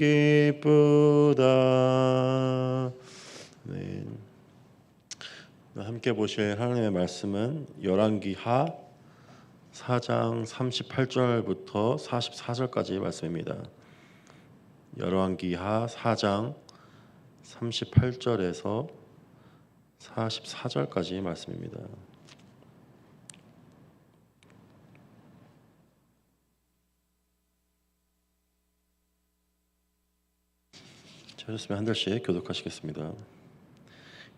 기쁘다. 네. 함께 보실 하나님의 말씀은 열왕기하 4장 38절부터 44절까지 말씀입니다. 열왕기하 4장 38절에서 44절까지 말씀입니다. 찾으시면 한 절씩 교독하시겠습니다.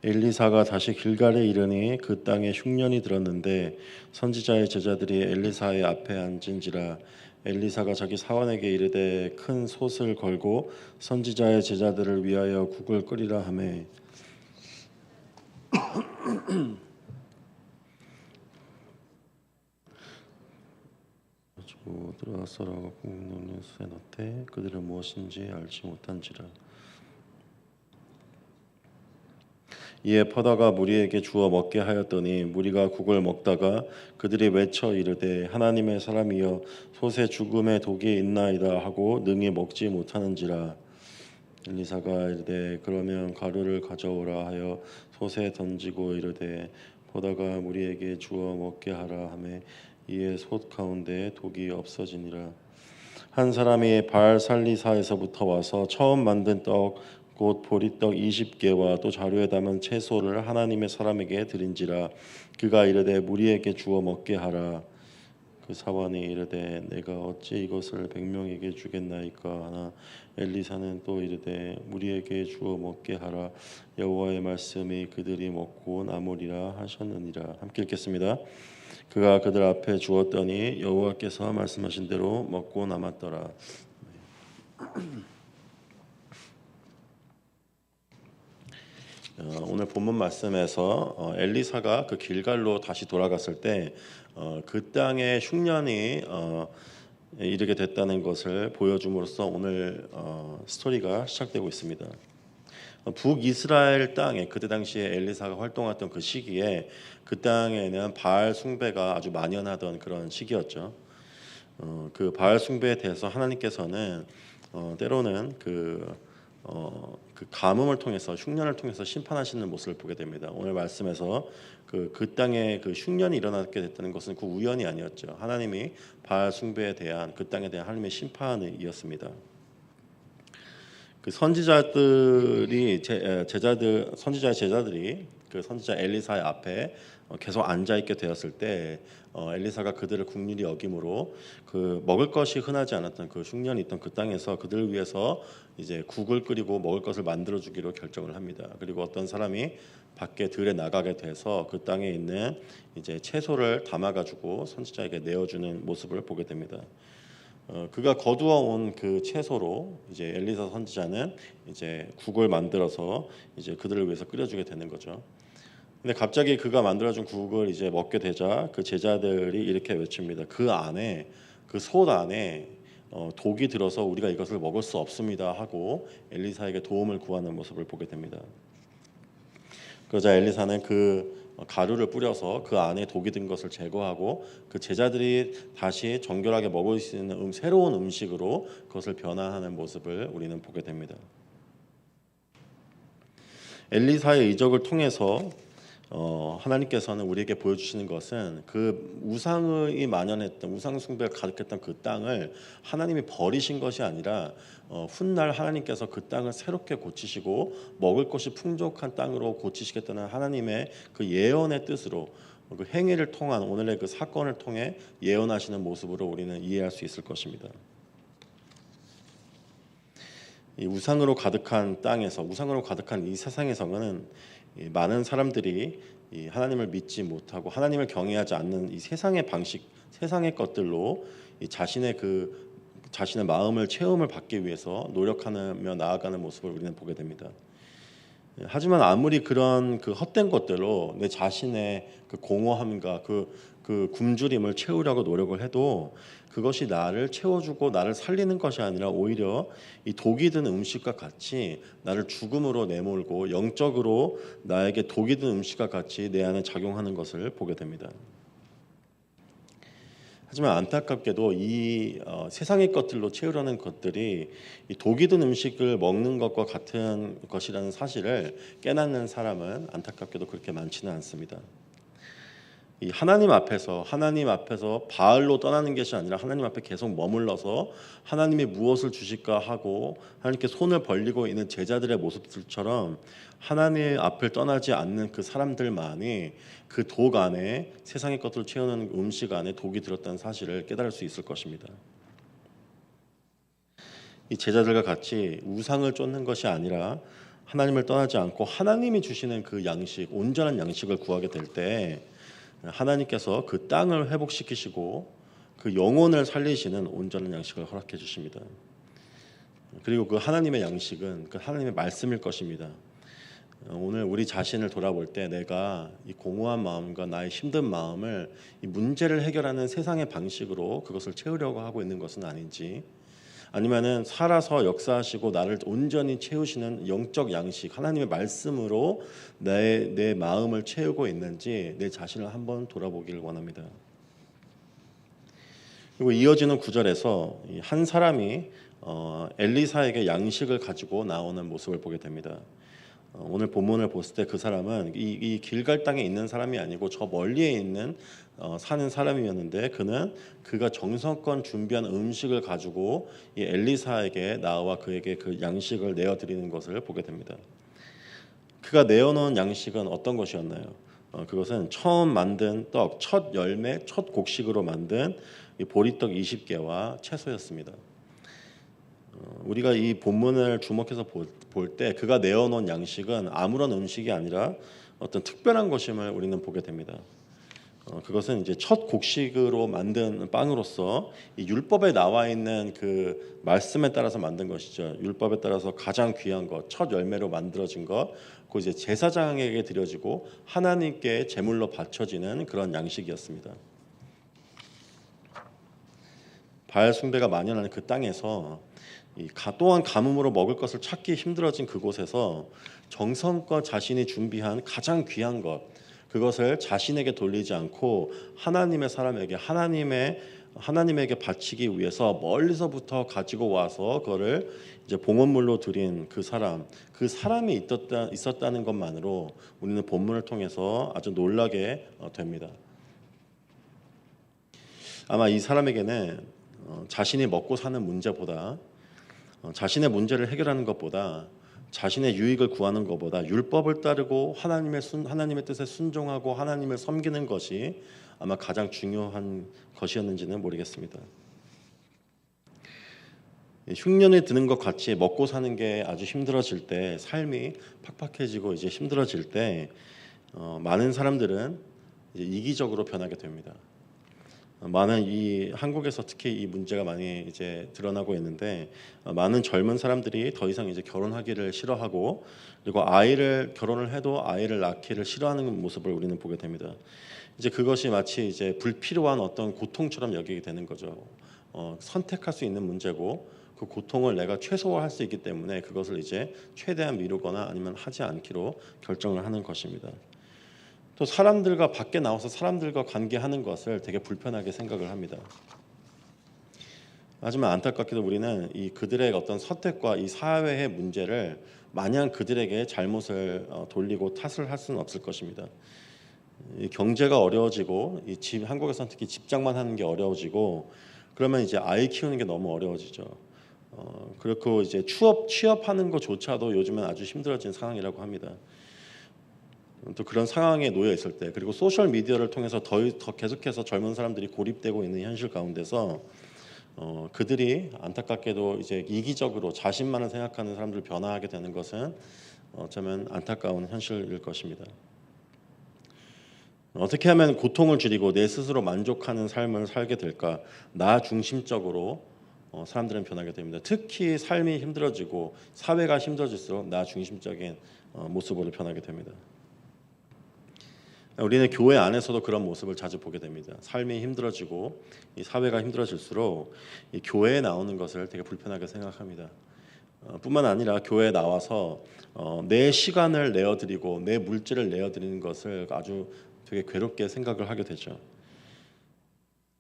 엘리사가 다시 길갈에 이르니 그 땅에 흉년이 들었는데 선지자의 제자들이 엘리사의 앞에 앉은지라. 엘리사가 자기 사원에게 이르되 큰 솥을 걸고 선지자의 제자들을 위하여 국을 끓이라 하매 들어가서라 국놓는 솥에 넣되 그들은 무엇인지 알지 못한지라. 이에 퍼다가 무리에게 주어 먹게 하였더니 무리가 국을 먹다가 그들이 외쳐 이르되 하나님의 사람이여 솥에 죽음의 독이 있나이다 하고 능히 먹지 못하는지라. 엘리사가 이르되 그러면 가루를 가져오라 하여 솥에 던지고 이르되 퍼다가 무리에게 주어 먹게 하라 하매 이에 솥 가운데 독이 없어지니라. 한 사람이 바알살리사에서부터 와서 처음 만든 떡 곧 보리떡 20개와 또 자루에 담은 채소를 하나님의 사람에게 드린지라. 그가 이르되 무리에게 주어 먹게 하라. 그 사원이 이르되 내가 어찌 이것을 100명에게 주겠나이까 하나 엘리사는 또 이르되 무리에게 주어 먹게 하라. 여호와의 말씀이 그들이 먹고 남으리라 하셨느니라. 함께 읽겠습니다. 그가 그들 앞에 주었더니 여호와께서 말씀하신 대로 먹고 남았더라. 오늘 본문 말씀에서 엘리사가 그 길갈로 다시 돌아갔을 때 그 땅에 흉년이 이르게 됐다는 것을 보여줌으로써 오늘 스토리가 시작되고 있습니다. 북이스라엘 땅에 그때 당시에 엘리사가 활동했던 그 시기에 그 땅에는 바알 숭배가 아주 만연하던 그런 시기였죠. 그 바알 숭배에 대해서 하나님께서는 때로는 그 가뭄을 통해서 흉년을 통해서 심판하시는 모습을 보게 됩니다. 오늘 말씀에서 그 땅에 그 흉년이 일어나게 됐다는 것은 그 우연이 아니었죠. 하나님이 바알 숭배에 대한 그 땅에 대한 하나님의 심판이었습니다. 그 선지자들이 선지자의 제자들이 그 선지자 엘리사의 앞에 계속 앉아 있게 되었을 때 엘리사가 그들을 긍휼히 여김으로 그 먹을 것이 흔하지 않았던 그 흉년이 있던 그 땅에서 그들을 위해서 이제 국을 끓이고 먹을 것을 만들어 주기로 결정을 합니다. 그리고 어떤 사람이 밖에 들에 나가게 돼서 그 땅에 있는 이제 채소를 담아 가지고 선지자에게 내어주는 모습을 보게 됩니다. 그가 거두어 온 그 채소로 이제 엘리사 선지자는 이제 국을 만들어서 이제 그들을 위해서 끓여주게 되는 거죠. 근데 갑자기 그가 만들어준 국을 이제 먹게 되자 그 제자들이 이렇게 외칩니다. 그 안에 그 솥 안에 독이 들어서 우리가 이것을 먹을 수 없습니다 하고 엘리사에게 도움을 구하는 모습을 보게 됩니다. 그러자 엘리사는 그 가루를 뿌려서 그 안에 독이 든 것을 제거하고 그 제자들이 다시 정결하게 먹을 수 있는 새로운 음식으로 그것을 변화하는 모습을 우리는 보게 됩니다. 엘리사의 이적을 통해서 하나님께서는 우리에게 보여주시는 것은 그 우상이 만연했던 우상 숭배가 가득했던 그 땅을 하나님이 버리신 것이 아니라 훗날 하나님께서 그 땅을 새롭게 고치시고 먹을 것이 풍족한 땅으로 고치시겠다는 하나님의 그 예언의 뜻으로 그 행위를 통한 오늘의 그 사건을 통해 예언하시는 모습으로 우리는 이해할 수 있을 것입니다. 이 우상으로 가득한 땅에서 우상으로 가득한 이 세상에서는 많은 사람들이 이 하나님을 믿지 못하고 하나님을 경외하지 않는 이 세상의 방식, 세상의 것들로 이 자신의 마음을 체험을 받기 위해서 노력하며 나아가는 모습을 우리는 보게 됩니다. 하지만 아무리 그런 그 헛된 것들로 내 자신의 그 공허함과 그 굶주림을 채우려고 노력을 해도 그것이 나를 채워주고 나를 살리는 것이 아니라 오히려 이 독이 든 음식과 같이 나를 죽음으로 내몰고 영적으로 나에게 독이 든 음식과 같이 내 안에 작용하는 것을 보게 됩니다. 하지만 안타깝게도 이 세상의 것들로 채우려는 것들이 이 독이 든 음식을 먹는 것과 같은 것이라는 사실을 깨닫는 사람은 안타깝게도 그렇게 많지는 않습니다. 이 하나님 앞에서 바알로 떠나는 것이 아니라 하나님 앞에 계속 머물러서 하나님이 무엇을 주실까 하고 하나님께 손을 벌리고 있는 제자들의 모습들처럼 하나님 앞을 떠나지 않는 그 사람들만이 그 독 안에 세상의 것들을 채우는 음식 안에 독이 들었다는 사실을 깨달을 수 있을 것입니다. 이 제자들과 같이 우상을 쫓는 것이 아니라 하나님을 떠나지 않고 하나님이 주시는 그 양식, 온전한 양식을 구하게 될 때 하나님께서 그 땅을 회복시키시고 그 영혼을 살리시는 온전한 양식을 허락해 주십니다. 그리고 그 하나님의 양식은 그 하나님의 말씀일 것입니다. 오늘 우리 자신을 돌아볼 때 내가 이 공허한 마음과 나의 힘든 마음을 이 문제를 해결하는 세상의 방식으로 그것을 채우려고 하고 있는 것은 아닌지, 아니면은 살아서 역사하시고 나를 온전히 채우시는 영적 양식 하나님의 말씀으로 내 마음을 채우고 있는지 내 자신을 한번 돌아보기를 원합니다. 그리고 이어지는 구절에서 한 사람이 엘리사에게 양식을 가지고 나오는 모습을 보게 됩니다. 오늘 본문을 봤을 때 그 사람은 이 길갈 땅에 있는 사람이 아니고 저 멀리에 있는 사는 사람이었는데 그가 정성껏 준비한 음식을 가지고 이 엘리사에게 나와 그에게 그 양식을 내어드리는 것을 보게 됩니다. 그가 내어놓은 양식은 어떤 것이었나요? 그것은 처음 만든 떡, 첫 열매, 첫 곡식으로 만든 이 보리떡 20개와 채소였습니다. 우리가 이 본문을 주목해서 볼 때 그가 내어놓은 양식은 아무런 음식이 아니라 어떤 특별한 것임을 우리는 보게 됩니다. 그것은 이제 첫 곡식으로 만든 빵으로서 이 율법에 나와 있는 그 말씀에 따라서 만든 것이죠. 율법에 따라서 가장 귀한 것, 첫 열매로 만들어진 것, 그 이제 제사장에게 드려지고 하나님께 제물로 바쳐지는 그런 양식이었습니다. 바알 숭배가 만연하는 그 땅에서 또한 가뭄으로 먹을 것을 찾기 힘들어진 그곳에서 정성껏 자신이 준비한 가장 귀한 것, 그것을 자신에게 돌리지 않고 하나님의 사람에게 하나님에게 바치기 위해서 멀리서부터 가지고 와서 그거를 이제 봉헌물로 드린 그 사람이 있었다는 것만으로 우리는 본문을 통해서 아주 놀라게 됩니다. 아마 이 사람에게는 자신이 먹고 사는 문제보다 자신의 문제를 해결하는 것보다 자신의 유익을 구하는 것보다 율법을 따르고 하나님의 뜻에 순종하고 하나님을 섬기는 것이 아마 가장 중요한 것이었는지는 모르겠습니다. 흉년이 드는 것 같이 먹고 사는 게 아주 힘들어질 때, 삶이 팍팍해지고 이제 힘들어질 때 많은 사람들은 이제 이기적으로 변하게 됩니다. 많은 이 한국에서 특히 이 문제가 많이 이제 드러나고 있는데 많은 젊은 사람들이 더 이상 이제 결혼하기를 싫어하고 그리고 결혼을 해도 아이를 낳기를 싫어하는 모습을 우리는 보게 됩니다. 이제 그것이 마치 이제 불필요한 어떤 고통처럼 여기게 되는 거죠. 선택할 수 있는 문제고 그 고통을 내가 최소화할 수 있기 때문에 그것을 이제 최대한 미루거나 아니면 하지 않기로 결정을 하는 것입니다. 또 사람들과 밖에 나와서 사람들과 관계하는 것을 되게 불편하게 생각을 합니다. 하지만 안타깝게도 우리는 이 그들의 어떤 선택과 이 사회의 문제를 마냥 그들에게 잘못을 돌리고 탓을 할 수는 없을 것입니다. 이 경제가 어려워지고 한국에서는 특히 집장만 하는 게 어려워지고 그러면 이제 아이 키우는 게 너무 어려워지죠. 그렇고 이제 취업하는 것조차도 요즘은 아주 힘들어진 상황이라고 합니다. 또 그런 상황에 놓여 있을 때 그리고 소셜 미디어를 통해서 더 계속해서 젊은 사람들이 고립되고 있는 현실 가운데서 그들이 안타깝게도 이제 이기적으로 자신만을 생각하는 사람들 변화하게 되는 것은 어쩌면 안타까운 현실일 것입니다. 어떻게 하면 고통을 줄이고 내 스스로 만족하는 삶을 살게 될까? 나 중심적으로 사람들은 변하게 됩니다. 특히 삶이 힘들어지고 사회가 힘들어질수록 나 중심적인 모습으로 변하게 됩니다. 우리는 교회 안에서도 그런 모습을 자주 보게 됩니다. 삶이 힘들어지고 이 사회가 힘들어질수록 이 교회에 나오는 것을 되게 불편하게 생각합니다. 뿐만 아니라 교회에 나와서 내 시간을 내어드리고 내 물질을 내어드리는 것을 아주 되게 괴롭게 생각을 하게 되죠.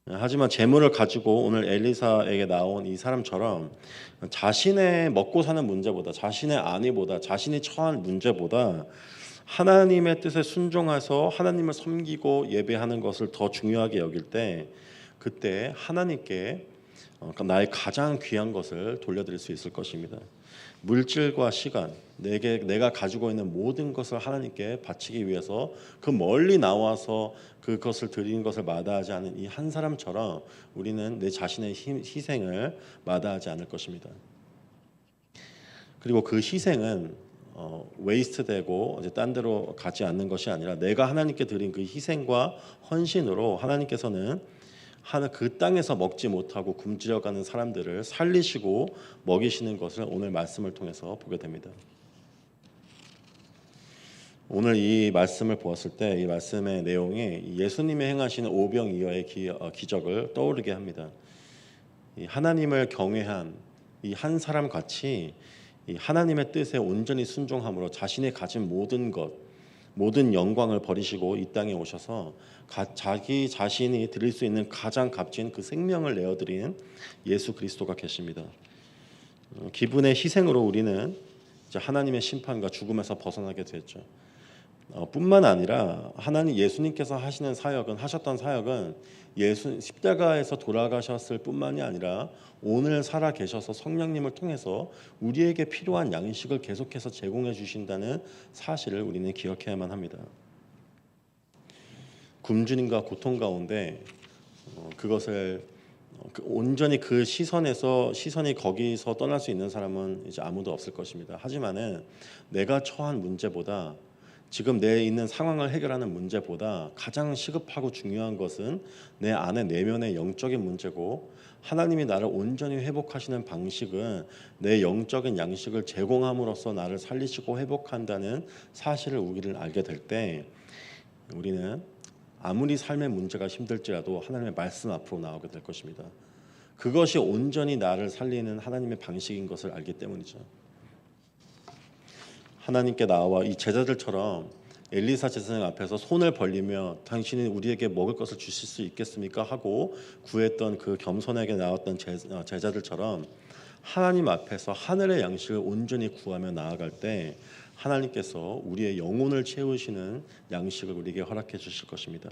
하지만 재물을 가지고 오늘 엘리사에게 나온 이 사람처럼 자신의 먹고 사는 문제보다, 자신의 안위보다, 자신이 처한 문제보다 하나님의 뜻에 순종해서 하나님을 섬기고 예배하는 것을 더 중요하게 여길 때, 그때 하나님께 나의 가장 귀한 것을 돌려드릴 수 있을 것입니다. 물질과 시간, 내가 가지고 있는 모든 것을 하나님께 바치기 위해서 그 멀리 나와서 그것을 드리는 것을 마다하지 않은 이 한 사람처럼 우리는 내 자신의 희생을 마다하지 않을 것입니다. 그리고 그 희생은 웨이스트되고 이제 딴 데로 가지 않는 것이 아니라 내가 하나님께 드린 그 희생과 헌신으로 하나님께서는 그 땅에서 먹지 못하고 굶주려가는 사람들을 살리시고 먹이시는 것을 오늘 말씀을 통해서 보게 됩니다. 오늘 이 말씀을 보았을 때 이 말씀의 내용이 예수님의 행하시는 오병이어의 기적을 떠오르게 합니다. 이 하나님을 경외한 이 한 사람 같이 이 하나님의 뜻에 온전히 순종함으로 자신이 가진 모든 것, 모든 영광을 버리시고 이 땅에 오셔서 자기 자신이 드릴 수 있는 가장 값진 그 생명을 내어드린 예수 그리스도가 계십니다. 기분의 희생으로 우리는 이제 하나님의 심판과 죽음에서 벗어나게 됐죠. 뿐만 아니라 예수님께서 하셨던 사역은 십자가에서 돌아가셨을 뿐만이 아니라 오늘 살아 계셔서 성령님을 통해서 우리에게 필요한 양식을 계속해서 제공해 주신다는 사실을 우리는 기억해야만 합니다. 굶주림과 고통 가운데 그것을 온전히 그 시선이 거기서 떠날 수 있는 사람은 이제 아무도 없을 것입니다. 하지만은 내가 처한 문제보다 지금 내 있는 상황을 해결하는 문제보다 가장 시급하고 중요한 것은 내 안에 내면의 영적인 문제고, 하나님이 나를 온전히 회복하시는 방식은 내 영적인 양식을 제공함으로써 나를 살리시고 회복한다는 사실을 우리를 알게 될 때, 우리는 아무리 삶의 문제가 힘들지라도 하나님의 말씀 앞으로 나오게 될 것입니다. 그것이 온전히 나를 살리는 하나님의 방식인 것을 알기 때문이죠. 하나님께 나와 이 제자들처럼 엘리사 제사장 앞에서 손을 벌리며 당신이 우리에게 먹을 것을 주실 수 있겠습니까? 하고 구했던 그 겸손하게 나왔던 제자들처럼 하나님 앞에서 하늘의 양식을 온전히 구하며 나아갈 때 하나님께서 우리의 영혼을 채우시는 양식을 우리에게 허락해 주실 것입니다.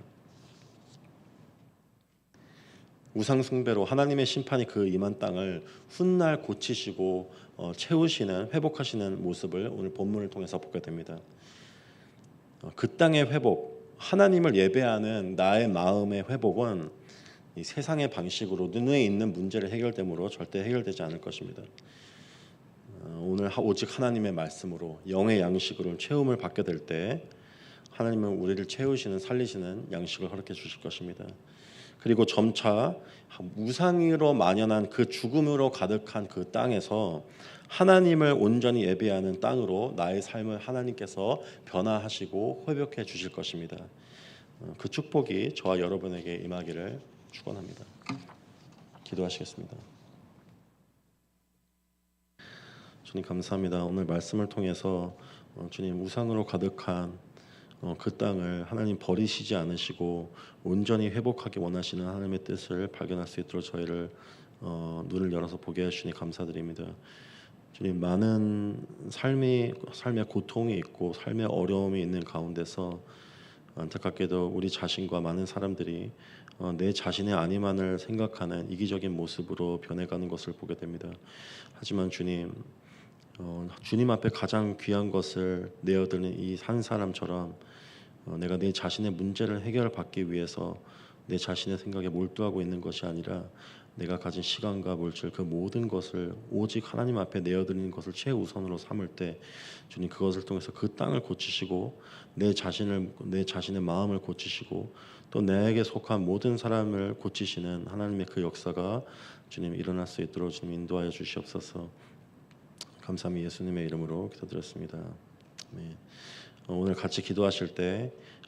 우상 숭배로 하나님의 심판이 그 임한 땅을 훗날 고치시고 채우시는, 회복하시는 모습을 오늘 본문을 통해서 보게 됩니다. 그 땅의 회복, 하나님을 예배하는 나의 마음의 회복은 이 세상의 방식으로 눈에 있는 문제를 해결됨으로 절대 해결되지 않을 것입니다. 오늘 오직 하나님의 말씀으로 영의 양식으로 채움을 받게 될 때 하나님은 우리를 채우시는, 살리시는 양식을 허락해 주실 것입니다. 그리고 점차 우상으로 만연한 그 죽음으로 가득한 그 땅에서 하나님을 온전히 예배하는 땅으로 나의 삶을 하나님께서 변화하시고 회복해 주실 것입니다. 그 축복이 저와 여러분에게 임하기를 축원합니다. 기도하시겠습니다. 주님 감사합니다. 오늘 말씀을 통해서 주님 우상으로 가득한 그 땅을 하나님 버리시지 않으시고 온전히 회복하기 원하시는 하나님의 뜻을 발견할 수 있도록 저희를 눈을 열어서 보게 하시니 감사드립니다. 주님, 많은 삶의 고통이 있고 삶의 어려움이 있는 가운데서 안타깝게도 우리 자신과 많은 사람들이 내 자신의 안위만을 생각하는 이기적인 모습으로 변해가는 것을 보게 됩니다. 하지만 주님, 주님 앞에 가장 귀한 것을 내어드리는 이 한 사람처럼 내가 내 자신의 문제를 해결받기 위해서 내 자신의 생각에 몰두하고 있는 것이 아니라 내가 가진 시간과 물질 그 모든 것을 오직 하나님 앞에 내어드리는 것을 최우선으로 삼을 때 주님 그것을 통해서 그 땅을 고치시고 내 자신의 마음을 고치시고 또 내게 속한 모든 사람을 고치시는 하나님의 그 역사가 주님 일어날 수 있도록 주님 인도하여 주시옵소서. 감사합니다. 예수님의 이름으로 기도드렸습니다. 네. 오늘 같이 기도하실 때